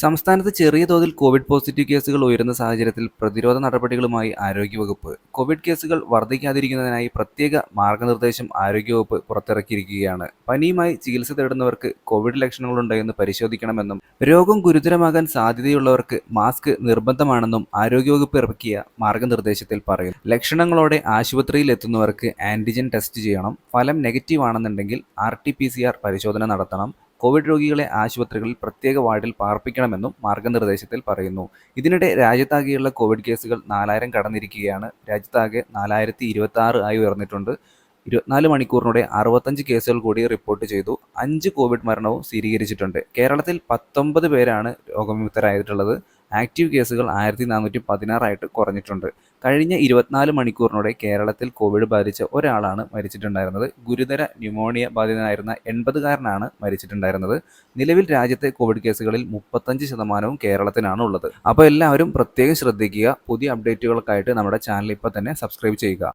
സംസ്ഥാനത്ത് ചെറിയ തോതിൽ കോവിഡ് പോസിറ്റീവ് കേസുകൾ ഉയരുന്ന സാഹചര്യത്തിൽ പ്രതിരോധ നടപടികളുമായി ആരോഗ്യവകുപ്പ് കോവിഡ് കേസുകൾ വർദ്ധിക്കാതിരിക്കുന്നതിനായി പ്രത്യേക മാർഗനിർദ്ദേശം ആരോഗ്യവകുപ്പ് പുറത്തിറക്കിയിരിക്കുകയാണ്. പനിയുമായി ചികിത്സ തേടുന്നവർക്ക് കോവിഡ് ലക്ഷണങ്ങളുണ്ടോയെന്ന് പരിശോധിക്കണമെന്നും രോഗം ഗുരുതരമാകാൻ സാധ്യതയുള്ളവർക്ക് മാസ്ക് നിർബന്ധമാണെന്നും ആരോഗ്യവകുപ്പ് ഇറക്കിയ മാർഗനിർദ്ദേശത്തിൽ പറയുന്നു. ലക്ഷണങ്ങളോടെ ആശുപത്രിയിൽ എത്തുന്നവർക്ക് ആന്റിജൻ ടെസ്റ്റ് ചെയ്യണം. ഫലം നെഗറ്റീവ് ആണെന്നുണ്ടെങ്കിൽ RT-PCR പരിശോധന നടത്തണം. കോവിഡ് രോഗികളെ ആശുപത്രികളിൽ പ്രത്യേക വാർഡിൽ പാർപ്പിക്കണമെന്നും മാർഗനിർദ്ദേശത്തിൽ പറയുന്നു. ഇതിനിടെ രാജ്യത്താകെയുള്ള കോവിഡ് കേസുകൾ 4000 കടന്നിരിക്കുകയാണ്. രാജ്യത്താകെ 4026 ആയി ഉയർന്നിട്ടുണ്ട്. 24 മണിക്കൂറിനിടെ 65 കേസുകൾ കൂടി റിപ്പോർട്ട് ചെയ്തു. 5 കോവിഡ് മരണവും സ്ഥിരീകരിച്ചിട്ടുണ്ട്. കേരളത്തിൽ 19 പേരാണ് രോഗവിമുക്തരായിട്ടുള്ളത്. ആക്റ്റീവ് കേസുകൾ 1416 ആയിട്ട് കുറഞ്ഞിട്ടുണ്ട്. കഴിഞ്ഞ 24 മണിക്കൂറിനിടെ കേരളത്തിൽ കോവിഡ് ബാധിച്ച ഒരാളാണ് മരിച്ചിട്ടുണ്ടായിരുന്നത്. ഗുരുതര ന്യൂമോണിയ ബാധിതനായിരുന്ന 80കാരനാണ് മരിച്ചിട്ടുണ്ടായിരുന്നത്. നിലവിൽ രാജ്യത്തെ കോവിഡ് കേസുകളിൽ 35% കേരളത്തിനാണ് ഉള്ളത്. അപ്പോൾ എല്ലാവരും പ്രത്യേകം ശ്രദ്ധിക്കുക. പുതിയ അപ്ഡേറ്റുകൾക്കായിട്ട് നമ്മുടെ ചാനൽ ഇപ്പോൾ തന്നെ സബ്സ്ക്രൈബ് ചെയ്യുക.